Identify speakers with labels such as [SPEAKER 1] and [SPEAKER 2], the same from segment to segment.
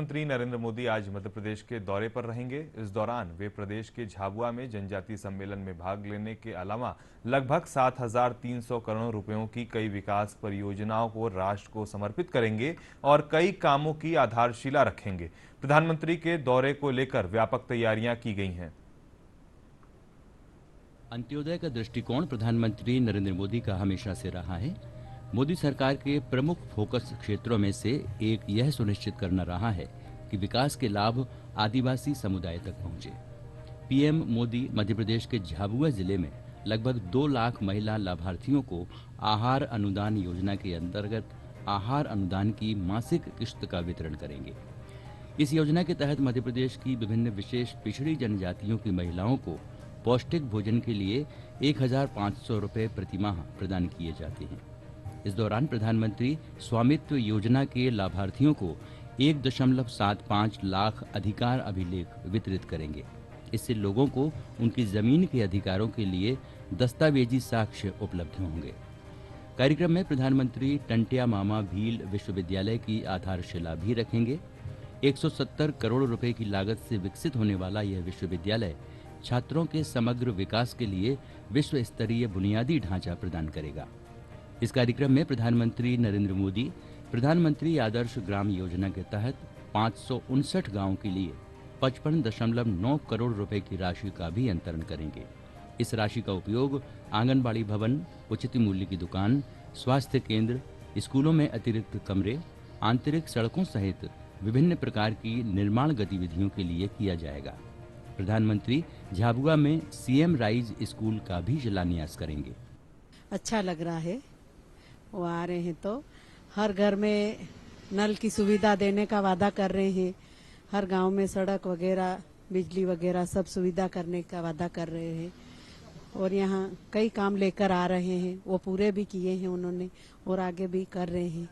[SPEAKER 1] प्रधानमंत्री नरेंद्र मोदी आज मध्य प्रदेश के दौरे पर रहेंगे। इस दौरान वे प्रदेश के झाबुआ में जनजातीय सम्मेलन में भाग लेने के अलावा लगभग 7,300 करोड़ रुपयों की कई विकास परियोजनाओं को राष्ट्र को समर्पित करेंगे और कई कामों की आधारशिला रखेंगे। प्रधानमंत्री के दौरे को लेकर व्यापक तैयारियां की गई हैं।
[SPEAKER 2] अंत्योदय का दृष्टिकोण प्रधानमंत्री नरेंद्र मोदी का हमेशा से रहा है। मोदी सरकार के प्रमुख फोकस क्षेत्रों में से एक यह सुनिश्चित करना रहा है कि विकास के लाभ आदिवासी समुदाय तक पहुंचे। पीएम मोदी मध्य प्रदेश के झाबुआ जिले में लगभग 2 लाख महिला लाभार्थियों को आहार अनुदान योजना के अंतर्गत आहार अनुदान की मासिक किश्त का वितरण करेंगे। इस योजना के तहत मध्य प्रदेश की विभिन्न विशेष पिछड़ी जनजातियों की महिलाओं को पौष्टिक भोजन के लिए 1,500 रुपये प्रतिमाह प्रदान किए जाते हैं। इस दौरान प्रधानमंत्री स्वामित्व योजना के लाभार्थियों को 1.75 लाख अधिकार अभिलेख वितरित करेंगे। इससे लोगों को उनकी जमीन के अधिकारों के लिए दस्तावेजी साक्ष्य उपलब्ध होंगे। कार्यक्रम में प्रधानमंत्री टंटिया मामा भील विश्वविद्यालय की आधारशिला भी रखेंगे। 170 करोड़ रुपए की लागत से विकसित होने वाला यह विश्वविद्यालय छात्रों के समग्र विकास के लिए विश्व स्तरीय बुनियादी ढांचा प्रदान करेगा। इस कार्यक्रम में प्रधानमंत्री नरेंद्र मोदी प्रधानमंत्री आदर्श ग्राम योजना के तहत 559 गांवों के लिए 55.9 करोड़ रुपए की राशि का भी अंतरण करेंगे। इस राशि का उपयोग आंगनबाड़ी भवन, उचित मूल्य की दुकान, स्वास्थ्य केंद्र, स्कूलों में अतिरिक्त कमरे, आंतरिक सड़कों सहित विभिन्न प्रकार की निर्माण गतिविधियों के लिए किया जाएगा। प्रधानमंत्री झाबुआ में सीएम राइज स्कूल का भी शिलान्यास करेंगे।
[SPEAKER 3] अच्छा लग रहा है, वो आ रहे हैं तो हर घर में नल की सुविधा देने का वादा कर रहे हैं। हर गांव में सड़क वगैरह, बिजली वगैरह सब सुविधा करने का वादा कर रहे हैं और यहाँ कई काम लेकर आ रहे हैं, वो पूरे भी किए हैं उन्होंने और आगे भी कर रहे हैं।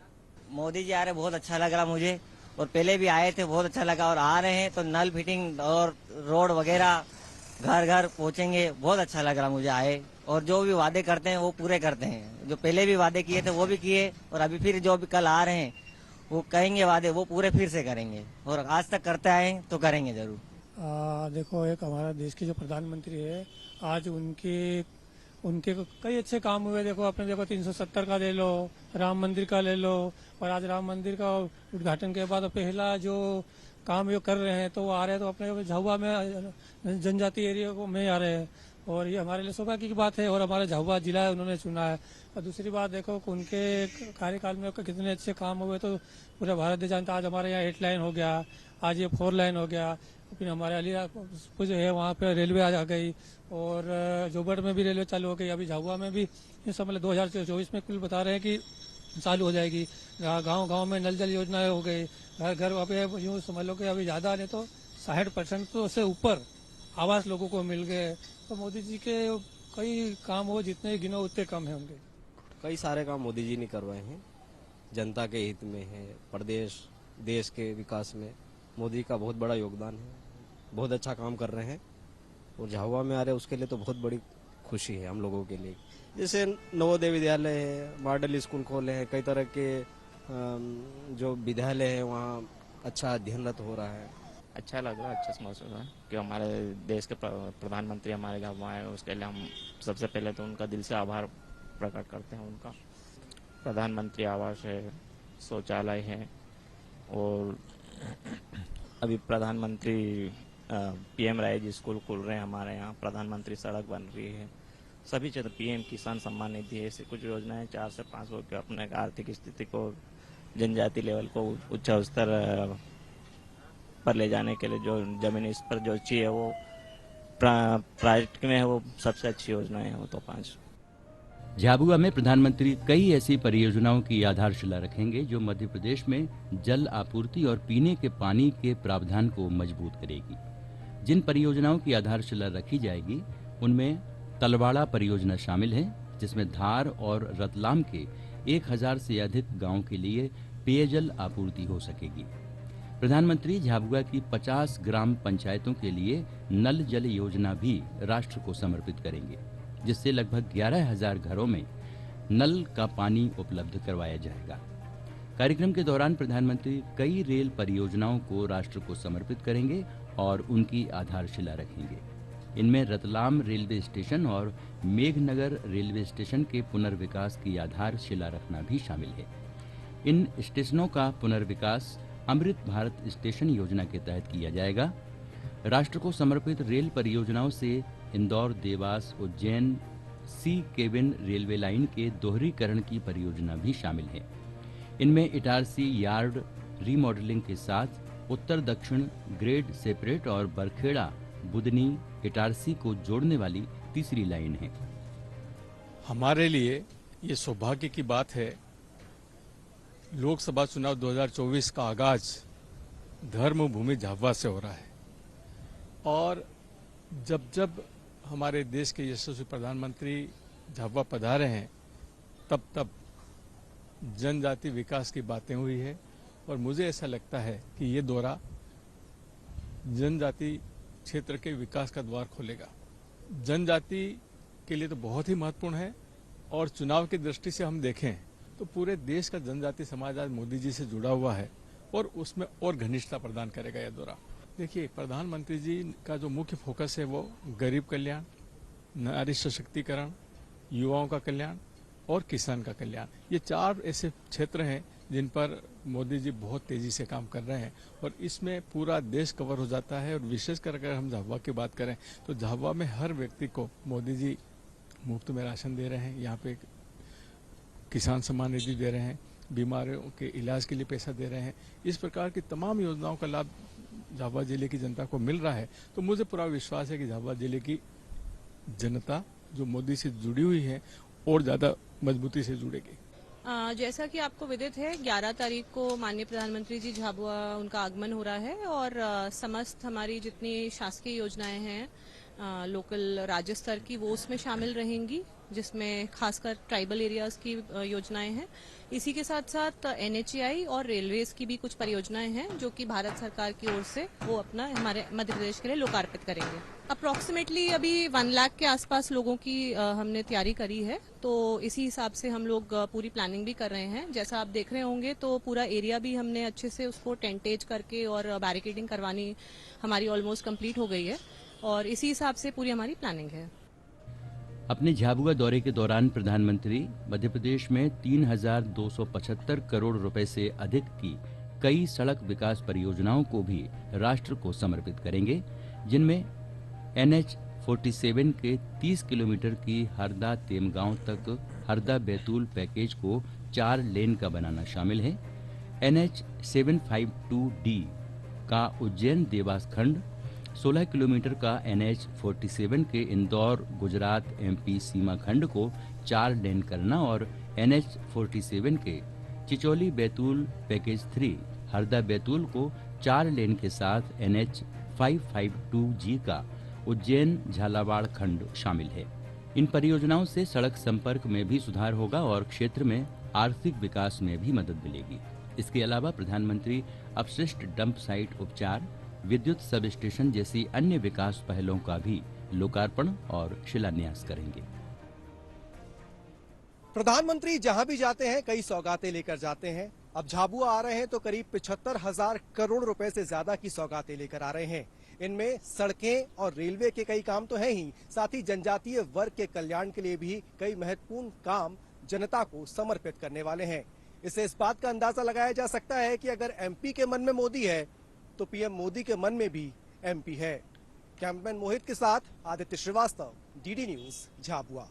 [SPEAKER 4] मोदी जी आ रहे, बहुत अच्छा लग रहा मुझे, और पहले भी आए थे, बहुत अच्छा लगा, और आ रहे हैं तो नल फिटिंग और रोड वगैरह घर घर पहुंचेंगे। बहुत अच्छा लग रहा मुझे आए, और जो भी वादे करते हैं वो पूरे करते हैं। जो पहले भी वादे किए थे वो भी किए, और अभी फिर जो भी कल आ रहे हैं वो कहेंगे वादे, वो पूरे फिर से करेंगे, और आज तक करते आए तो करेंगे जरूर।
[SPEAKER 5] देखो, एक हमारा देश के जो प्रधानमंत्री है, आज उनके कई अच्छे काम हुए। देखो, आपने देखो 370 का ले लो, राम मंदिर का ले लो, और आज राम मंदिर का उद्घाटन के बाद पहला जो काम ये कर रहे हैं तो वो आ रहे हैं तो अपने झाबुआ में जनजाति एरिया को में आ रहे हैं, और ये हमारे लिए सौभाग्य की बात है। और हमारे झाबुआ जिला है, उन्होंने चुना है। और दूसरी बात देखो, उनके कार्यकाल में कितने अच्छे काम हुए तो पूरा भारत देश जानता। आज हमारे यहाँ 8 लाइन हो गया, आज ये 4 लाइन हो गया, फिर हमारे अलीराजपुर जो है वहाँ पे रेलवे आ गई, और जोबट में भी रेलवे चालू हो गई। अभी झाबुआ में भी ये सब 2024 में कुल बता रहे हैं कि चालू हो जाएगी। गांव गांव में नल जल योजनाएं हो गई, घर घर। अभी यूँ समझ लो कि अभी ज़्यादा नहीं तो 60% तो से ऊपर आवास लोगों को मिल गए। तो मोदी जी के कई काम हो, जितने गिनो उतने कम है उनके।
[SPEAKER 6] कई सारे काम मोदी जी ने करवाए हैं, जनता के हित में है, प्रदेश देश के विकास में मोदी का बहुत बड़ा योगदान है। बहुत अच्छा काम कर रहे हैं, और झाबुआ में आ रहे हैं उसके लिए तो बहुत बड़ी खुशी है हम लोगों के लिए। जैसे नवोदय विद्यालय है, मॉडल स्कूल खोले हैं, कई तरह के जो विद्यालय है वहाँ अच्छा अध्ययनरत हो रहा है।
[SPEAKER 7] अच्छा लग रहा है, अच्छा महसूस हो रहा है कि हमारे देश के प्रधानमंत्री हमारे झाबुआ आए। उसके लिए हम सबसे पहले तो उनका दिल से आभार प्रकट करते हैं। उनका प्रधानमंत्री आवास है, शौचालय है, और अभी प्रधानमंत्री पीएम राइज स्कूल खुल रहे हैं हमारे यहाँ, प्रधानमंत्री सड़क बन रही है, सभी क्षेत्र पीएम किसान सम्मान निधि है, ऐसी कुछ योजनाएं 4 से 5 वर्ष के अपने आर्थिक स्थिति को जनजाति लेवल को उच्च स्तर पर ले जाने के लिए जो जमीन इस पर जो चाहिए वो प्रोजेक्ट में है, वो सबसे अच्छी योजना है वो तो 5।
[SPEAKER 2] झाबुआ में प्रधानमंत्री कई ऐसी परियोजनाओं की आधारशिला रखेंगे जो मध्य प्रदेश में जल आपूर्ति और पीने के पानी के प्रावधान को मजबूत करेगी। जिन परियोजनाओं की आधारशिला रखी जाएगी उनमें तलवाड़ा परियोजना शामिल है, जिसमें धार और रतलाम के 1000 से अधिक गांवों के लिए पेयजल आपूर्ति हो सकेगी। प्रधानमंत्री झाबुआ की 50 ग्राम पंचायतों के लिए नल जल योजना भी राष्ट्र को समर्पित करेंगे, जिससे लगभग 11,000 घरों में नल का पानी उपलब्ध करवाया जाएगा। कार्यक्रम के दौरान प्रधानमंत्री कई रेल परियोजनाओं को राष्ट्र को समर्पित करेंगे और उनकी आधारशिला रखेंगे। इनमें रतलाम रेलवे स्टेशन और मेघनगर रेलवे स्टेशन के पुनर्विकास की आधारशिला रखना भी शामिल है। इन स्टेशनों का पुनर्विकास अमृत भारत स्टेशन योजना के तहत किया जाएगा। राष्ट्र को समर्पित रेल परियोजनाओं से इंदौर देवास उज्जैन सी केबिन रेलवे लाइन के दोहरीकरण की परियोजना भी शामिल है। इनमें इटारसी यार्ड रीमॉडलिंग के साथ उत्तर दक्षिण ग्रेड सेपरेट और बरखेड़ा बुदनी इटारसी को जोड़ने वाली तीसरी लाइन है।
[SPEAKER 8] हमारे लिए ये सौभाग्य की बात है, लोकसभा चुनाव 2024 का आगाज धर्म भूमि झाबुआ से हो रहा है और जब जब हमारे देश के यशस्वी प्रधानमंत्री झाबुआ पधारे हैं तब तब जनजाति विकास की बातें हुई है और मुझे ऐसा लगता है कि ये दौरा जनजाति क्षेत्र के विकास का द्वार खोलेगा। जनजाति के लिए तो बहुत ही महत्वपूर्ण है और चुनाव की दृष्टि से हम देखें तो पूरे देश का जनजाति समाज आज मोदी जी से जुड़ा हुआ है और उसमें और घनिष्ठता प्रदान करेगा यह दौरा। देखिए, प्रधानमंत्री जी का जो मुख्य फोकस है वो गरीब कल्याण, नारी सशक्तिकरण, युवाओं का कल्याण और किसान का कल्याण, ये 4 ऐसे क्षेत्र हैं जिन पर मोदी जी बहुत तेजी से काम कर रहे हैं और इसमें पूरा देश कवर हो जाता है। और विशेषकर अगर हम झाबुआ की बात करें तो झाबुआ में हर व्यक्ति को मोदी जी मुफ्त में राशन दे रहे हैं, यहाँ पे किसान सम्मान निधि दे रहे हैं, बीमारियों के इलाज के लिए पैसा दे रहे हैं। इस प्रकार की तमाम योजनाओं का लाभ झाबुआ जिले की जनता को मिल रहा है। तो मुझे पूरा विश्वास है कि झाबुआ जिले की जनता जो मोदी से जुड़ी हुई है और ज्यादा मजबूती से जुड़ेगी।
[SPEAKER 9] जैसा कि आपको विदित है, 11 तारीख को माननीय प्रधानमंत्री जी झाबुआ उनका आगमन हो रहा है और समस्त हमारी जितनी शासकीय योजनाएं हैं लोकल राज्य स्तर की वो उसमें शामिल रहेंगी, जिसमें खासकर ट्राइबल एरियाज की योजनाएं हैं। इसी के साथ साथ NHAI और रेलवेज की भी कुछ परियोजनाएं हैं जो कि भारत सरकार की ओर से वो अपना हमारे मध्य प्रदेश के लिए लोकार्पित करेंगे। अप्रोक्सीमेटली अभी 1 लाख के आसपास लोगों की हमने तैयारी करी है, तो इसी हिसाब से हम लोग पूरी प्लानिंग भी कर रहे हैं। जैसा आप देख रहे होंगे तो पूरा एरिया भी हमने अच्छे से उसको टेंटेज करके और बैरिकेडिंग करवानी हमारी ऑलमोस्ट कंप्लीट हो गई है और इसी हिसाब से पूरी हमारी प्लानिंग है।
[SPEAKER 2] अपने झाबुआ दौरे के दौरान प्रधानमंत्री मध्य प्रदेश में 3,275 करोड़ रुपए से अधिक की कई सड़क विकास परियोजनाओं को भी राष्ट्र को समर्पित करेंगे, जिनमें NH-47 के 30 किलोमीटर की हरदा तेमगांव तक हरदा बैतूल पैकेज को 4 लेन का बनाना शामिल है। NH-752D का उज्जैन देवास खंड, 16 किलोमीटर का NH-47 के इंदौर गुजरात MP सीमा खंड को 4 लेन करना और NH-47 के चिचौली बैतूल पैकेज 3 हरदा बैतूल को 4 लेन के साथ NH-552G का उज्जैन झालावाड़ खंड शामिल है। इन परियोजनाओं से सड़क संपर्क में भी सुधार होगा और क्षेत्र में आर्थिक विकास में भी मदद मिलेगी। इसके अलावा प्रधानमंत्री अपशिष्ट डंप साइट उपचार, विद्युत सब स्टेशन जैसी अन्य विकास पहलों का भी लोकार्पण और शिलान्यास करेंगे।
[SPEAKER 10] प्रधानमंत्री जहां भी जाते हैं कई सौगातें लेकर जाते हैं। अब झाबुआ आ रहे हैं तो करीब 75,000 करोड़ रुपए से ज्यादा की सौगातें लेकर आ रहे हैं। इनमें सड़कें और रेलवे के कई काम तो हैं ही, साथ ही जनजातीय वर्ग के कल्याण के लिए भी कई महत्वपूर्ण काम जनता को समर्पित करने वाले हैं। इससे इस बात का अंदाजा लगाया जा सकता है कि अगर MP के मन में मोदी है तो PM मोदी के मन में भी MP है। कैमरामैन मोहित के साथ आदित्य श्रीवास्तव, DD न्यूज झाबुआ।